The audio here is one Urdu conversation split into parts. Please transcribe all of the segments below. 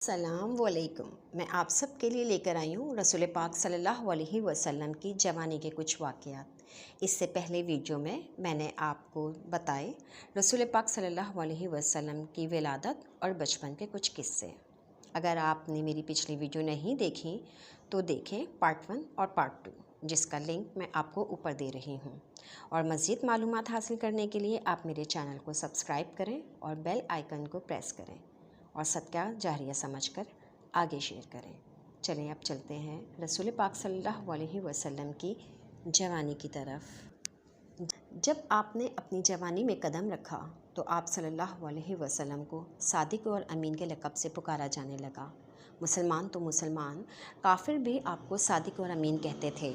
السلام علیکم۔ میں آپ سب کے لیے لے کر آئی ہوں رسول پاک صلی اللہ علیہ وسلم کی جوانی کے کچھ واقعات۔ اس سے پہلے ویڈیو میں نے آپ کو بتائے رسول پاک صلی اللہ علیہ وسلم کی ولادت اور بچپن کے کچھ قصے۔ اگر آپ نے میری پچھلی ویڈیو نہیں دیکھی تو دیکھیں پارٹ 1 اور پارٹ 2، جس کا لنک میں آپ کو اوپر دے رہی ہوں۔ اور مزید معلومات حاصل کرنے کے لیے آپ میرے چینل کو سبسکرائب کریں اور بیل آئیکن کو پریس کریں اور صدقہ جاریہ سمجھ کر آگے شیئر کریں۔ چلیں اب چلتے ہیں رسول پاک صلی اللہ علیہ وسلم کی جوانی کی طرف۔ جب آپ نے اپنی جوانی میں قدم رکھا تو آپ صلی اللہ علیہ وسلم کو صادق اور امین کے لقب سے پکارا جانے لگا۔ مسلمان تو مسلمان، کافر بھی آپ کو صادق اور امین کہتے تھے۔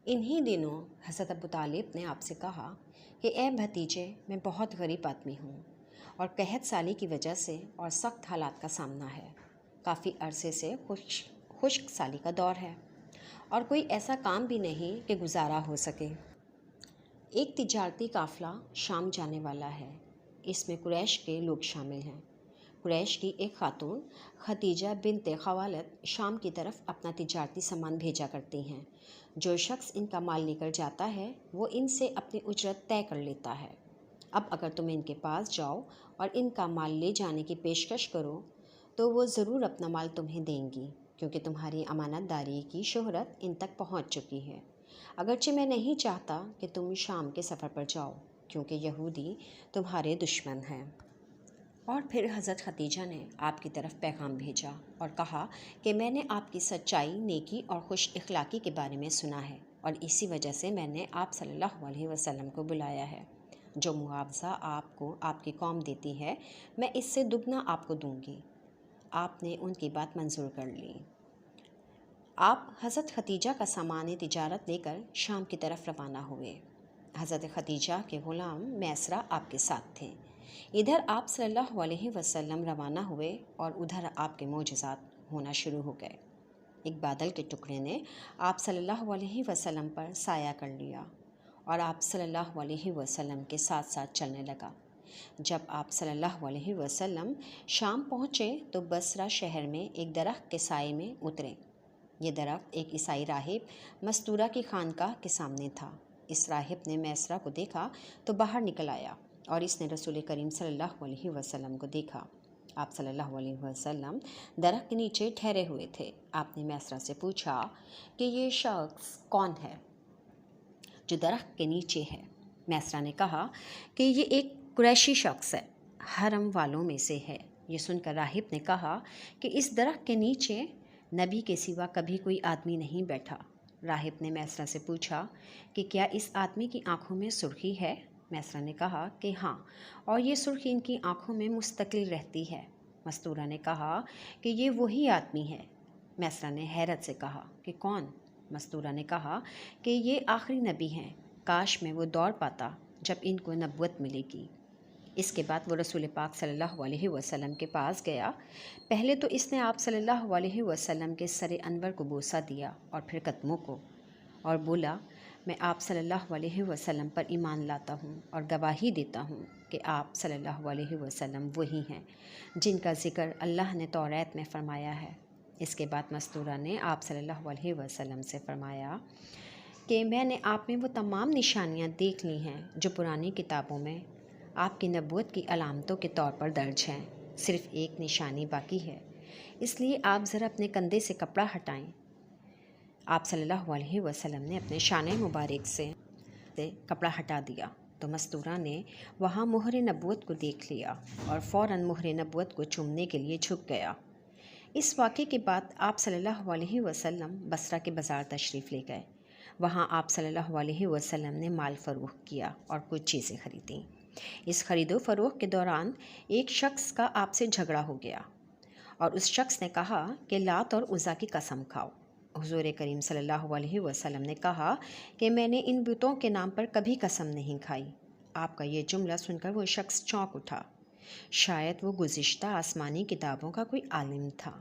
انہی دنوں حضرت ابو طالب نے آپ سے کہا کہ اے بھتیجے، میں بہت غریب آدمی ہوں اور قحط سالی کی وجہ سے اور سخت حالات کا سامنا ہے۔ کافی عرصے سے خشک سالی کا دور ہے اور کوئی ایسا کام بھی نہیں کہ گزارا ہو سکے۔ ایک تجارتی قافلہ شام جانے والا ہے، اس میں قریش کے لوگ شامل ہیں۔ قریش کی ایک خاتون خدیجہ بنت خوالد شام کی طرف اپنا تجارتی سامان بھیجا کرتی ہیں۔ جو شخص ان کا مال لے کر جاتا ہے وہ ان سے اپنی اجرت طے کر لیتا ہے۔ اب اگر تم ان کے پاس جاؤ اور ان کا مال لے جانے کی پیشکش کرو تو وہ ضرور اپنا مال تمہیں دیں گی، کیونکہ تمہاری امانت داری کی شہرت ان تک پہنچ چکی ہے۔ اگرچہ میں نہیں چاہتا کہ تم شام کے سفر پر جاؤ، کیونکہ یہودی تمہارے دشمن ہیں۔ اور پھر حضرت خدیجہ نے آپ کی طرف پیغام بھیجا اور کہا کہ میں نے آپ کی سچائی، نیکی اور خوش اخلاقی کے بارے میں سنا ہے اور اسی وجہ سے میں نے آپ صلی اللہ علیہ وسلم کو بلایا ہے۔ جو معاوضہ آپ کو آپ کی قوم دیتی ہے میں اس سے دگنا آپ کو دوں گی۔ آپ نے ان کی بات منظور کر لی۔ آپ حضرت خدیجہ کا سامان تجارت لے کر شام کی طرف روانہ ہوئے۔ حضرت خدیجہ کے غلام میسرہ آپ کے ساتھ تھے۔ ادھر آپ صلی اللہ علیہ وسلم روانہ ہوئے اور ادھر آپ کے معجزات ہونا شروع ہو گئے۔ ایک بادل کے ٹکڑے نے آپ صلی اللہ علیہ وسلم پر سایہ کر لیا اور آپ صلی اللہ علیہ وسلم کے ساتھ ساتھ چلنے لگا۔ جب آپ صلی اللہ علیہ وسلم شام پہنچے تو بصرہ شہر میں ایک درخت کے سائے میں اترے۔ یہ درخت ایک عیسائی راہب مستورہ کی خانقاہ کے سامنے تھا۔ اس راہب نے میسرہ کو دیکھا تو باہر نکل آیا اور اس نے رسول کریم صلی اللہ علیہ وسلم کو دیکھا۔ آپ صلی اللہ علیہ وسلم درخت کے نیچے ٹھہرے ہوئے تھے۔ آپ نے میسرہ سے پوچھا کہ یہ شخص کون ہے جو درخت کے نیچے ہے؟ میسرہ نے کہا کہ یہ ایک قریشی شخص ہے، حرم والوں میں سے ہے۔ یہ سن کر راہب نے کہا کہ اس درخت کے نیچے نبی کے سوا کبھی کوئی آدمی نہیں بیٹھا۔ راہب نے میسرہ سے پوچھا کہ کیا اس آدمی کی آنکھوں میں سرخی ہے؟ میسرہ نے کہا کہ ہاں، اور یہ سرخی ان کی آنکھوں میں مستقل رہتی ہے۔ مستورہ نے کہا کہ یہ وہی آدمی ہے۔ میسرہ نے حیرت سے کہا کہ کون؟ مستورہ نے کہا کہ یہ آخری نبی ہیں، کاش میں وہ دور پاتا جب ان کو نبوت ملے گی۔ اس کے بعد وہ رسول پاک صلی اللہ علیہ وسلم کے پاس گیا۔ پہلے تو اس نے آپ صلی اللہ علیہ وسلم کے سر انور کو بوسہ دیا اور پھر قدموں کو، اور بولا میں آپ صلی اللہ علیہ وسلم پر ایمان لاتا ہوں اور گواہی دیتا ہوں کہ آپ صلی اللہ علیہ وسلم وہی ہیں جن کا ذکر اللہ نے توریت میں فرمایا ہے۔ اس کے بعد مستورہ نے آپ صلی اللہ علیہ وسلم سے فرمایا کہ میں نے آپ میں وہ تمام نشانیاں دیکھ لی ہیں جو پرانی کتابوں میں آپ کی نبوت کی علامتوں کے طور پر درج ہیں۔ صرف ایک نشانی باقی ہے، اس لیے آپ ذرا اپنے کندھے سے کپڑا ہٹائیں۔ آپ صلی اللہ علیہ وسلم نے اپنے شانہ مبارک سے کپڑا ہٹا دیا تو مستورہ نے وہاں مہر نبوت کو دیکھ لیا اور فوراً مہر نبوت کو چومنے کے لیے جھک گیا۔ اس واقعے کے بعد آپ صلی اللہ علیہ وسلم بصرہ کے بازار تشریف لے گئے۔ وہاں آپ صلی اللہ علیہ وسلم نے مال فروخت کیا اور کچھ چیزیں خریدیں۔ اس خرید و فروخت کے دوران ایک شخص کا آپ سے جھگڑا ہو گیا اور اس شخص نے کہا کہ لات اور عزیٰ کی قسم کھاؤ۔ حضور کریم صلی اللہ علیہ وسلم نے کہا کہ میں نے ان بتوں کے نام پر کبھی قسم نہیں کھائی۔ آپ کا یہ جملہ سن کر وہ شخص چونک اٹھا، شاید وہ گزشتہ آسمانی کتابوں کا کوئی عالم تھا۔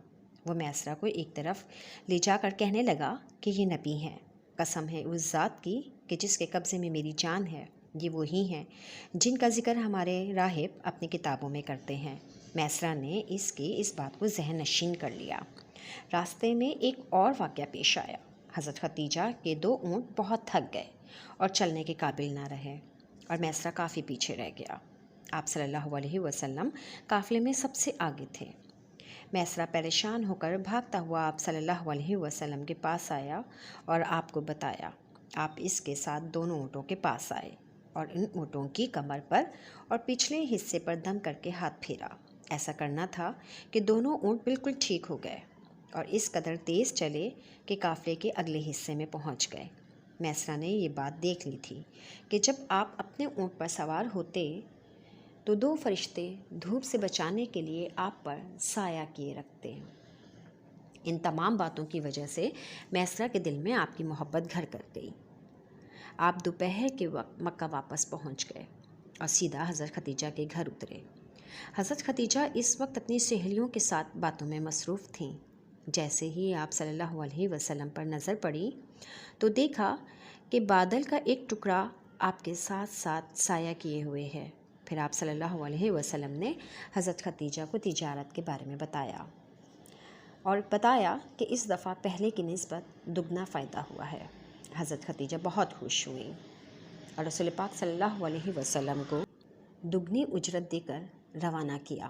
وہ میسرہ کو ایک طرف لے جا کر کہنے لگا کہ یہ نبی ہیں، قسم ہے اس ذات کی کہ جس کے قبضے میں میری جان ہے، یہ وہی ہیں جن کا ذکر ہمارے راہب اپنی کتابوں میں کرتے ہیں۔ میسرہ نے اس بات کو ذہن نشین کر لیا۔ راستے میں ایک اور واقعہ پیش آیا۔ حضرت ختیجہ کے 2 اونٹ بہت تھک گئے اور چلنے کے قابل نہ رہے اور میسرہ کافی پیچھے رہ گیا۔ آپ صلی اللہ علیہ وسلم قافلے میں سب سے آگے تھے۔ میسرہ پریشان ہو کر بھاگتا ہوا آپ صلی اللہ علیہ وسلم کے پاس آیا اور آپ کو بتایا۔ آپ اس کے ساتھ دونوں اونٹوں کے پاس آئے اور ان اونٹوں کی کمر پر اور پچھلے حصے پر دم کر کے ہاتھ پھیرا۔ ایسا کرنا تھا کہ دونوں اونٹ بالکل ٹھیک ہو گئے اور اس قدر تیز چلے کہ قافلے کے اگلے حصے میں پہنچ گئے۔ میسرہ نے یہ بات دیکھ لی تھی کہ جب آپ اپنے اونٹ پر سوار ہوتے تو 2 فرشتے دھوپ سے بچانے کے لیے آپ پر سایہ کیے رکھتے۔ ان تمام باتوں کی وجہ سے میسرہ کے دل میں آپ کی محبت گھر کر گئی۔ آپ دوپہر کے وقت مکہ واپس پہنچ گئے اور سیدھا حضرت ختیجہ کے گھر اترے۔ حضرت ختیجہ اس وقت اپنی سہیلیوں کے ساتھ باتوں میں مصروف تھیں۔ جیسے ہی آپ صلی اللہ علیہ وسلم پر نظر پڑی تو دیکھا کہ بادل کا ایک ٹکڑا آپ کے ساتھ ساتھ سایہ کیے ہوئے ہے۔ پھر آپ صلی اللہ علیہ وسلم نے حضرت ختیجہ کو تجارت کے بارے میں بتایا اور بتایا کہ اس دفعہ پہلے کی نسبت دگنا فائدہ ہوا ہے۔ حضرت ختیجہ بہت خوش ہوئیں اور رسول پاک صلی اللہ علیہ وسلم کو دگنی اجرت دے کر روانہ کیا۔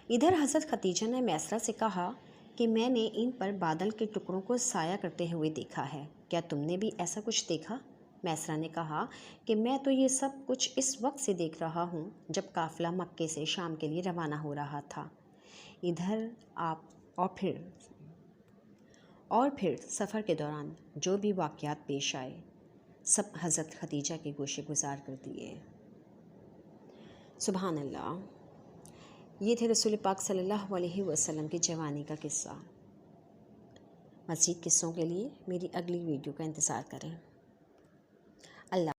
ادھر حضرت ختیجہ نے میسرہ سے کہا کہ میں نے ان پر بادل کے ٹکڑوں کو سایہ کرتے ہوئے دیکھا ہے، کیا تم نے بھی ایسا کچھ دیکھا؟ میسرہ نے کہا کہ میں تو یہ سب کچھ اس وقت سے دیکھ رہا ہوں جب قافلہ مکے سے شام کے لیے روانہ ہو رہا تھا۔ ادھر آپ اور پھر سفر کے دوران جو بھی واقعات پیش آئے سب حضرت ختیجہ کے گوشے گزار کر دیے۔ سبحان اللہ۔ یہ تھے رسول پاک صلی اللہ علیہ وسلم کی جوانی کا قصہ۔ مزید قصوں کے لیے میری اگلی ویڈیو کا انتظار کریں۔ اللہ